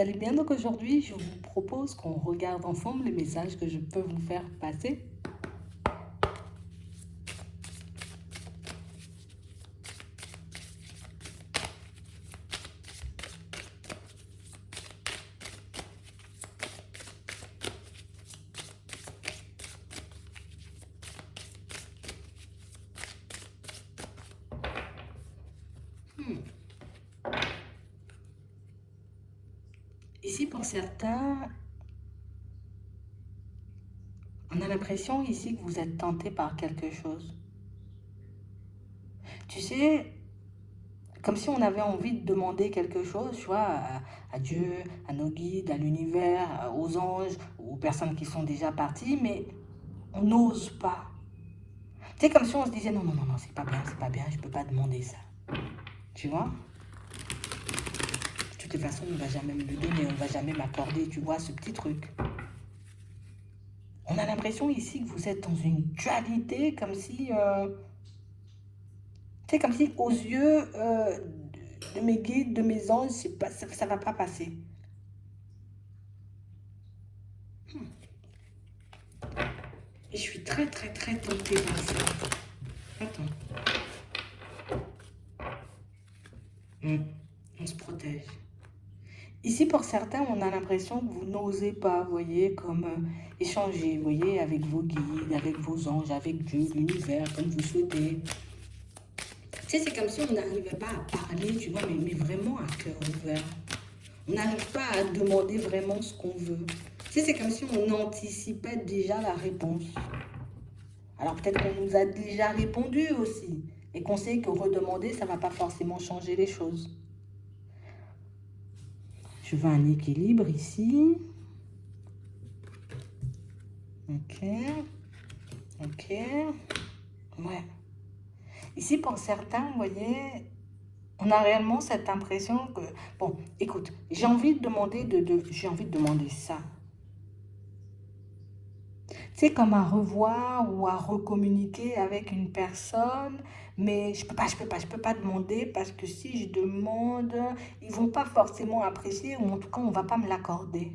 allez bien. Donc aujourd'hui, je vous propose qu'on regarde ensemble les messages que je peux vous faire passer. Ici, pour certains, on a l'impression ici que vous êtes tenté par quelque chose. Tu sais, comme si on avait envie de demander quelque chose, tu vois, à Dieu, à nos guides, à l'univers, aux anges, aux personnes qui sont déjà parties, mais on n'ose pas. C'est comme si on se disait non, non, non, non, c'est pas bien, je peux pas demander ça. Tu vois? De toutes les façons, on ne va jamais me le donner, on ne va jamais m'accorder, tu vois, ce petit truc. On a l'impression ici que vous êtes dans une dualité, comme si, c'est comme si aux yeux de mes guides, de mes anges, pas, ça ne va pas passer. Et je suis très, très, très tentée par ça. Attends. On se protège. Ici, pour certains, on a l'impression que vous n'osez pas, vous voyez, comme échanger, vous voyez, avec vos guides, avec vos anges, avec Dieu, l'univers, comme vous souhaitez. Tu sais, c'est comme si on n'arrivait pas à parler, tu vois, mais vraiment à cœur ouvert. On n'arrive pas à demander vraiment ce qu'on veut. Tu sais, c'est comme si on anticipait déjà la réponse. Alors peut-être qu'on nous a déjà répondu aussi, et qu'on sait que redemander, ça ne va pas forcément changer les choses. Je veux un équilibre ici. Ok. Ok. Ouais. Ici, pour certains, vous voyez, on a réellement cette impression que... Bon, écoute, j'ai envie de demander j'ai envie de demander ça. C'est comme à revoir ou à recommuniquer avec une personne, mais je peux pas demander parce que si je demande, ils vont pas forcément apprécier ou en tout cas, on va pas me l'accorder.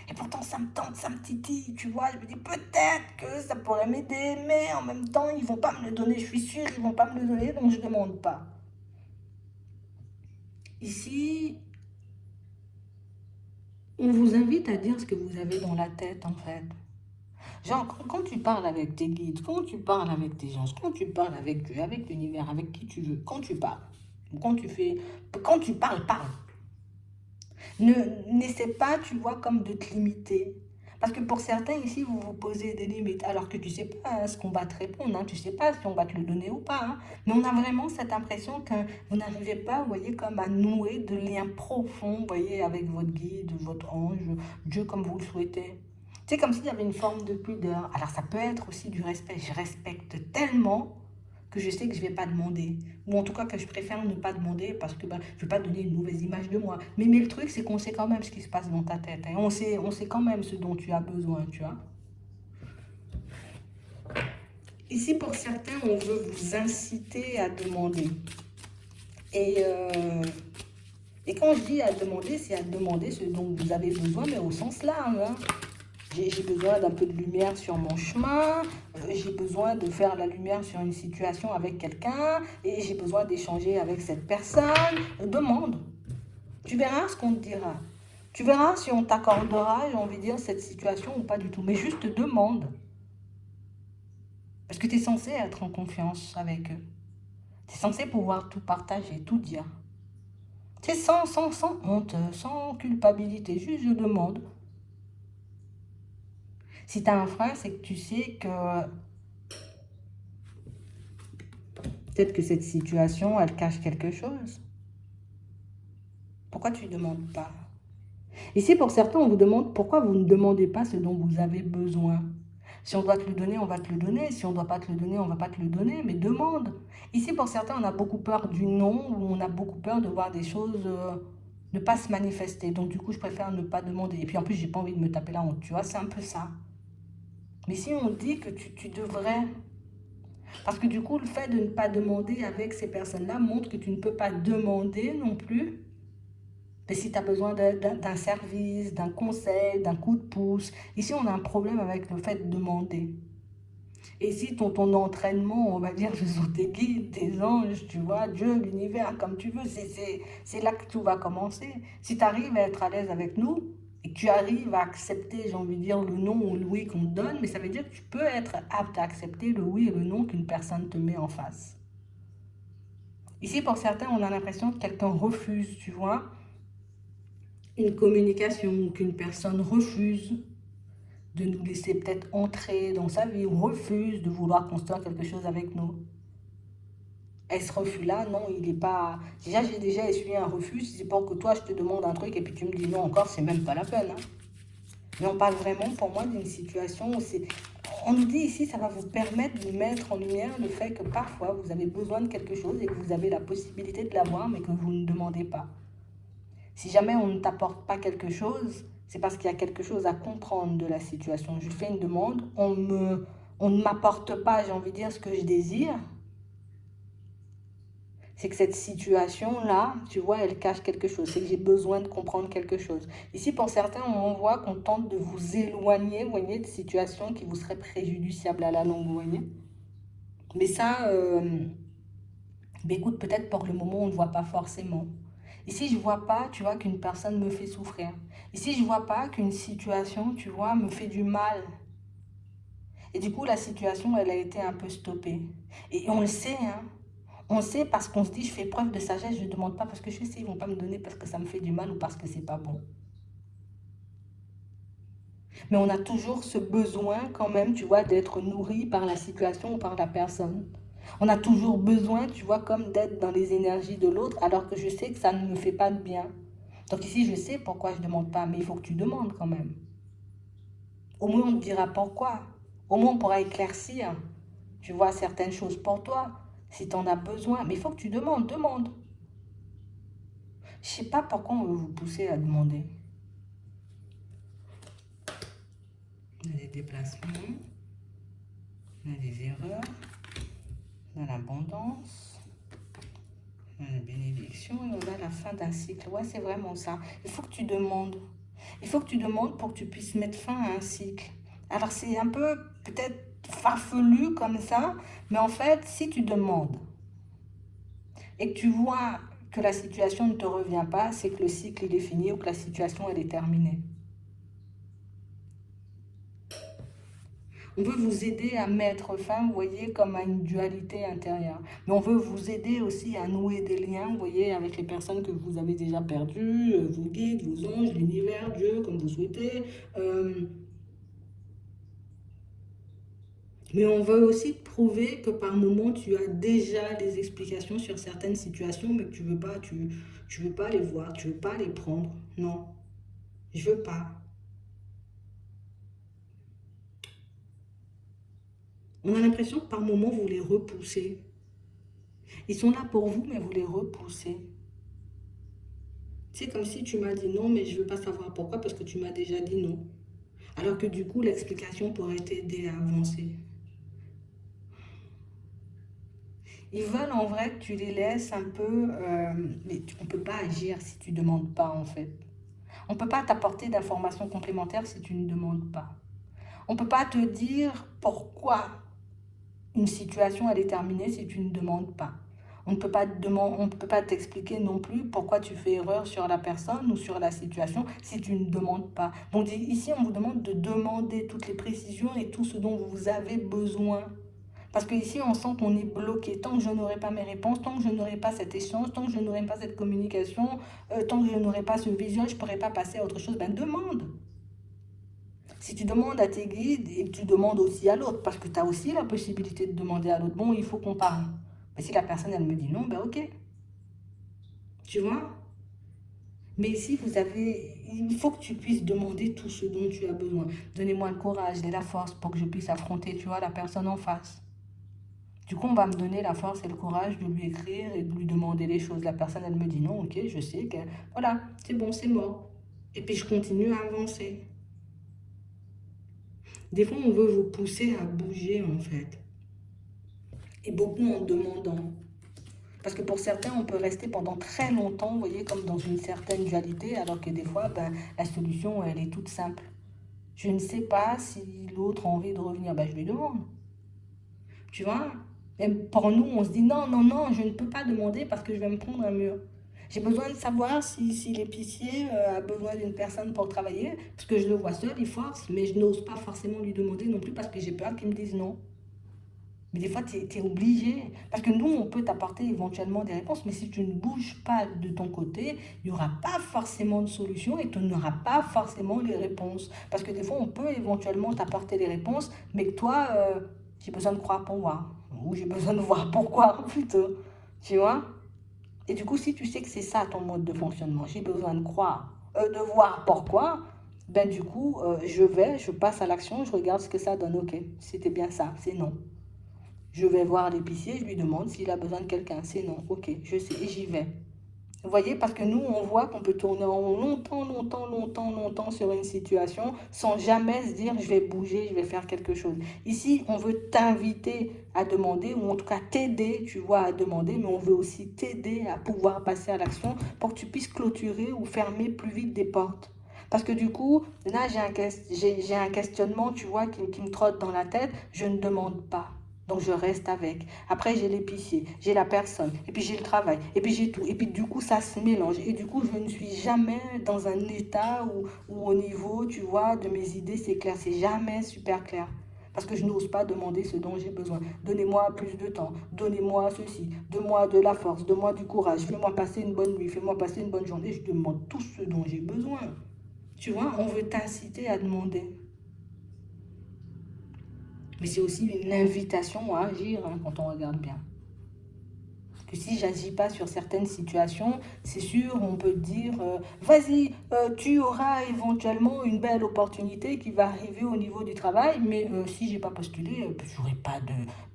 Et pourtant, ça me tente, ça me titille, tu vois. Je me dis peut-être que ça pourrait m'aider, mais en même temps, ils vont pas me le donner. Je suis sûre, ils vont pas me le donner, donc je demande pas. Ici, on vous invite à dire ce que vous avez dans la tête, en fait. Genre, quand tu parles avec tes guides, quand tu parles avec tes anges, quand tu parles avec Dieu, avec l'univers, avec qui tu veux, quand tu parles, quand tu parles, parle. N'essaie pas, tu vois, comme de te limiter. Parce que pour certains ici, vous vous posez des limites, alors que tu sais pas ce qu'on va te répondre, hein, tu sais pas si on va te le donner ou pas. Hein. Mais on a vraiment cette impression que vous n'arrivez pas, vous voyez, comme à nouer de liens profonds, vous voyez, avec votre guide, votre ange, Dieu comme vous le souhaitez. C'est comme s'il y avait une forme de pudeur. Alors ça peut être aussi du respect. Je respecte tellement que je sais que je ne vais pas demander. Ou en tout cas que je préfère ne pas demander parce que je ne vais pas donner une mauvaise image de moi. Mais le truc, c'est qu'on sait quand même ce qui se passe dans ta tête. Hein. On sait quand même ce dont tu as besoin, tu vois. Ici, pour certains, on veut vous inciter à demander. Et, euh, et quand je dis à demander, c'est à demander ce dont vous avez besoin, mais au sens large. Hein. J'ai besoin d'un peu de lumière sur mon chemin, j'ai besoin de faire la lumière sur une situation avec quelqu'un et j'ai besoin d'échanger avec cette personne. Demande. Tu verras ce qu'on te dira. Tu verras si on t'accordera, j'ai envie de dire, cette situation ou pas du tout. Mais juste demande. Parce que tu es censé être en confiance avec eux. Tu es censé pouvoir tout partager, tout dire. C'est sans honte, sans culpabilité. Juste je demande. Si tu as un frein, c'est que tu sais que peut-être que cette situation, elle cache quelque chose. Pourquoi tu ne demandes pas? Ici, pour certains, on vous demande pourquoi vous ne demandez pas ce dont vous avez besoin. Si on doit te le donner, on va te le donner. Si on ne doit pas te le donner, on ne va pas te le donner. Mais demande. Ici, pour certains, on a beaucoup peur du non ou on a beaucoup peur de voir des choses ne pas se manifester. Donc, du coup, je préfère ne pas demander. Et puis, en plus, j'ai pas envie de me taper la honte. Tu vois, c'est un peu ça. Mais si on dit que tu devrais... Parce que du coup, le fait de ne pas demander avec ces personnes-là montre que tu ne peux pas demander non plus. Mais si tu as besoin d'un service, d'un conseil, d'un coup de pouce, ici on a un problème avec le fait de demander. Et si ton entraînement, on va dire, ce sont tes guides, tes anges, tu vois, Dieu, l'univers, comme tu veux, c'est là que tout va commencer. Si tu arrives à être à l'aise avec nous, et que tu arrives à accepter, j'ai envie de dire, le non ou le oui qu'on te donne, mais ça veut dire que tu peux être apte à accepter le oui et le non qu'une personne te met en face. Ici, pour certains, on a l'impression que quelqu'un refuse, tu vois, une communication, qu'une personne refuse de nous laisser peut-être entrer dans sa vie, refuse de vouloir construire quelque chose avec nous. Et ce refus-là, non, il n'est pas... Déjà, j'ai déjà essuyé un refus, si c'est pour que toi, je te demande un truc et puis tu me dis non encore, c'est même pas la peine. Hein. Mais on parle vraiment, pour moi, d'une situation où c'est... On nous dit ici, ça va vous permettre de mettre en lumière le fait que parfois, vous avez besoin de quelque chose et que vous avez la possibilité de l'avoir, mais que vous ne demandez pas. Si jamais on ne t'apporte pas quelque chose, c'est parce qu'il y a quelque chose à comprendre de la situation. Je fais une demande, on ne m'apporte pas, j'ai envie de dire, ce que je désire. C'est que cette situation-là, tu vois, elle cache quelque chose. C'est que j'ai besoin de comprendre quelque chose. Ici, pour certains, on voit qu'on tente de vous éloigner, vous voyez, de situations qui vous seraient préjudiciables à la longue, vous voyez. Mais ça, mais écoute, peut-être pour le moment, on ne voit pas forcément. Ici, je ne vois pas, tu vois, qu'une personne me fait souffrir. Ici, je ne vois pas qu'une situation, tu vois, me fait du mal. Et du coup, la situation, elle a été un peu stoppée. Et on le sait, hein. On sait parce qu'on se dit, je fais preuve de sagesse, je ne demande pas parce que je sais, ils ne vont pas me donner parce que ça me fait du mal ou parce que c'est pas bon. Mais on a toujours ce besoin quand même, tu vois, d'être nourri par la situation ou par la personne. On a toujours besoin, tu vois, comme d'être dans les énergies de l'autre, alors que je sais que ça ne me fait pas de bien. Donc ici, je sais pourquoi je ne demande pas, mais il faut que tu demandes quand même. Au moins, on te dira pourquoi. Au moins, on pourra éclaircir, tu vois, certaines choses pour toi, si tu en as besoin. Mais il faut que tu demandes, demande. Je ne sais pas pourquoi on veut vous pousser à demander. On a des déplacements, on a des erreurs, on a l'abondance, on a la bénédiction et on a la fin d'un cycle. Ouais, c'est vraiment ça. Il faut que tu demandes. Il faut que tu demandes pour que tu puisses mettre fin à un cycle. Alors c'est un peu peut-être farfelu comme ça, mais en fait, si tu demandes et que tu vois que la situation ne te revient pas, c'est que le cycle il est fini ou que la situation elle est terminée. On veut vous aider à mettre fin, vous voyez, comme à une dualité intérieure. Mais on veut vous aider aussi à nouer des liens, vous voyez, avec les personnes que vous avez déjà perdues, vos guides, vos anges, l'univers, Dieu, comme vous souhaitez. Mais on veut aussi te prouver que par moment, tu as déjà des explications sur certaines situations, mais que tu veux pas les voir, tu veux pas les prendre. Non, je veux pas. On a l'impression que par moment, vous les repoussez. Ils sont là pour vous, mais vous les repoussez. C'est comme si tu m'as dit non, mais je ne veux pas savoir pourquoi, parce que tu m'as déjà dit non. Alors que du coup, l'explication pourrait t'aider à avancer. Ils veulent en vrai que tu les laisses un peu, mais on ne peut pas agir si tu ne demandes pas en fait. On ne peut pas t'apporter d'informations complémentaires si tu ne demandes pas. On ne peut pas te dire pourquoi une situation elle est terminée si tu ne demandes pas. On ne peut pas on ne peut pas t'expliquer non plus pourquoi tu fais erreur sur la personne ou sur la situation si tu ne demandes pas. Donc ici, on vous demande de demander toutes les précisions et tout ce dont vous avez besoin. Parce qu'ici, on sent qu'on est bloqué. Tant que je n'aurai pas mes réponses, tant que je n'aurai pas cet échange, tant que je n'aurai pas cette communication, tant que je n'aurai pas ce visuel, je ne pourrai pas passer à autre chose. Ben demande. Si tu demandes à tes guides, et tu demandes aussi à l'autre, parce que tu as aussi la possibilité de demander à l'autre, bon, il faut qu'on parle. Mais si la personne, elle me dit non, ben ok. Tu vois. Mais ici, il faut que tu puisses demander tout ce dont tu as besoin. Donnez-moi le courage et la force pour que je puisse affronter, tu vois, la personne en face. Du coup, on va me donner la force et le courage de lui écrire et de lui demander les choses. La personne, elle me dit non, ok, je sais que, voilà, c'est bon, c'est mort. Et puis, je continue à avancer. Des fois, on veut vous pousser à bouger, en fait. Et beaucoup en demandant. Parce que pour certains, on peut rester pendant très longtemps, vous voyez, comme dans une certaine dualité, alors que des fois, ben, la solution, elle est toute simple. Je ne sais pas si l'autre a envie de revenir, ben, je lui demande. Tu vois? Et pour nous, on se dit non, non, non, je ne peux pas demander parce que je vais me prendre un mur. J'ai besoin de savoir si l'épicier a besoin d'une personne pour travailler, parce que je le vois seul, il force, mais je n'ose pas forcément lui demander non plus parce que j'ai peur qu'il me dise non. Mais des fois, tu es obligé. Parce que nous, on peut t'apporter éventuellement des réponses, mais si tu ne bouges pas de ton côté, il n'y aura pas forcément de solution et tu n'auras pas forcément les réponses. Parce que des fois, on peut éventuellement t'apporter les réponses, mais que toi, j'ai besoin de croire pour voir. Ou j'ai besoin de voir pourquoi, plutôt. Tu vois? Et du coup, si tu sais que c'est ça ton mode de fonctionnement, j'ai besoin de croire, de voir pourquoi, ben du coup, je passe à l'action, je regarde ce que ça donne. Ok, c'était bien ça, c'est non. Je vais voir l'épicier, je lui demande s'il a besoin de quelqu'un. C'est non, ok, je sais, et j'y vais. Vous voyez, parce que nous, on voit qu'on peut tourner en rond longtemps, longtemps, longtemps, longtemps sur une situation sans jamais se dire je vais bouger, je vais faire quelque chose. Ici, on veut t'inviter à demander, ou en tout cas t'aider, tu vois, à demander, mais on veut aussi t'aider à pouvoir passer à l'action pour que tu puisses clôturer ou fermer plus vite des portes. Parce que du coup, là, j'ai un questionnement, tu vois, qui me trotte dans la tête, je ne demande pas. Donc je reste avec. Après, j'ai l'épicier, j'ai la personne, et puis j'ai le travail, et puis j'ai tout. Et puis du coup, ça se mélange. Et du coup, je ne suis jamais dans un état où au niveau, tu vois, de mes idées, c'est clair. C'est jamais super clair. Parce que je n'ose pas demander ce dont j'ai besoin. Donnez-moi plus de temps, donnez-moi ceci, donne-moi de la force, donne-moi du courage, fais-moi passer une bonne nuit, fais-moi passer une bonne journée. Je demande tout ce dont j'ai besoin. Tu vois, on veut t'inciter à demander. Mais c'est aussi une invitation à agir hein, quand on regarde bien. Que si j'agis pas sur certaines situations, c'est sûr, on peut dire, vas-y, tu auras éventuellement une belle opportunité qui va arriver au niveau du travail, mais si j'ai pas postulé, j'aurai pas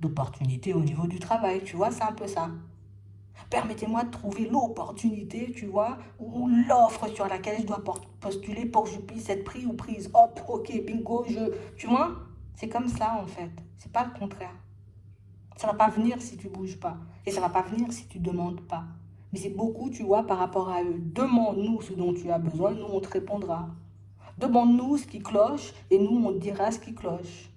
d'opportunité au niveau du travail, tu vois, c'est un peu ça. Permettez-moi de trouver l'opportunité, tu vois, ou l'offre sur laquelle je dois postuler pour que je puisse être pris ou prise. Hop, ok, bingo, tu vois, c'est comme ça en fait, c'est pas le contraire. Ça ne va pas venir si tu ne bouges pas. Et ça ne va pas venir si tu ne demandes pas. Mais c'est beaucoup, tu vois, par rapport à eux. Demande-nous ce dont tu as besoin, nous, on te répondra. Demande-nous ce qui cloche et nous, on te dira ce qui cloche.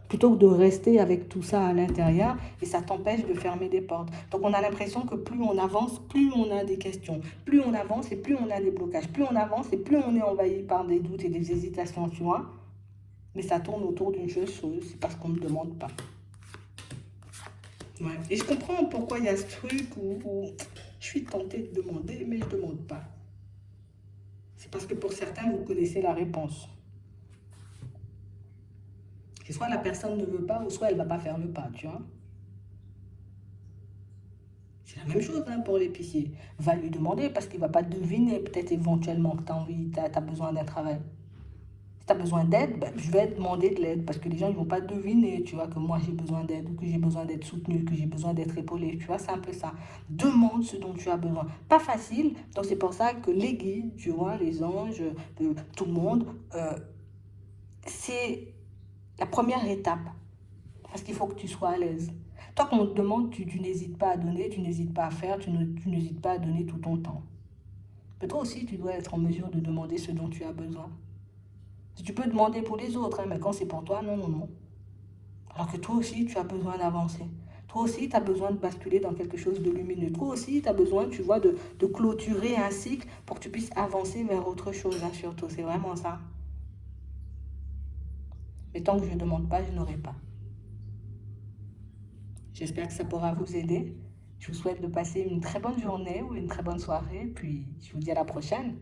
Plutôt que de rester avec tout ça à l'intérieur et ça t'empêche de fermer des portes. Donc on a l'impression que plus on avance, plus on a des questions. Plus on avance et plus on a des blocages. Plus on avance et plus on est envahi par des doutes et des hésitations, tu vois. Mais ça tourne autour d'une chose, c'est parce qu'on ne demande pas. Ouais. Et je comprends pourquoi il y a ce truc où je suis tentée de demander, mais je ne demande pas. C'est parce que pour certains, vous connaissez la réponse. C'est soit la personne ne veut pas, ou soit elle ne va pas faire le pas, tu vois. C'est la même chose hein, pour l'épicier. Va lui demander parce qu'il ne va pas deviner peut-être éventuellement que tu as envie, tu as besoin d'un travail. Si tu as besoin d'aide, ben, je vais demander de l'aide parce que les gens ne vont pas deviner, tu vois, que moi j'ai besoin d'aide, ou que j'ai besoin d'être soutenu, que j'ai besoin d'être épaulé, tu vois, c'est un peu ça. Demande ce dont tu as besoin. Pas facile, donc c'est pour ça que les guides, tu vois, les anges, tout le monde, c'est la première étape parce qu'il faut que tu sois à l'aise. Toi, quand on te demande, tu n'hésites pas à donner, tu n'hésites pas à faire, tu n'hésites pas à donner tout ton temps. Mais toi aussi, tu dois être en mesure de demander ce dont tu as besoin. Si tu peux demander pour les autres, hein, mais quand c'est pour toi, non, non, non. Alors que toi aussi, tu as besoin d'avancer. Toi aussi, tu as besoin de basculer dans quelque chose de lumineux. Toi aussi, tu as besoin, tu vois, de clôturer un cycle pour que tu puisses avancer vers autre chose, hein, surtout. C'est vraiment ça. Mais tant que je ne demande pas, je n'aurai pas. J'espère que ça pourra vous aider. Je vous souhaite de passer une très bonne journée ou une très bonne soirée. Puis, je vous dis à la prochaine.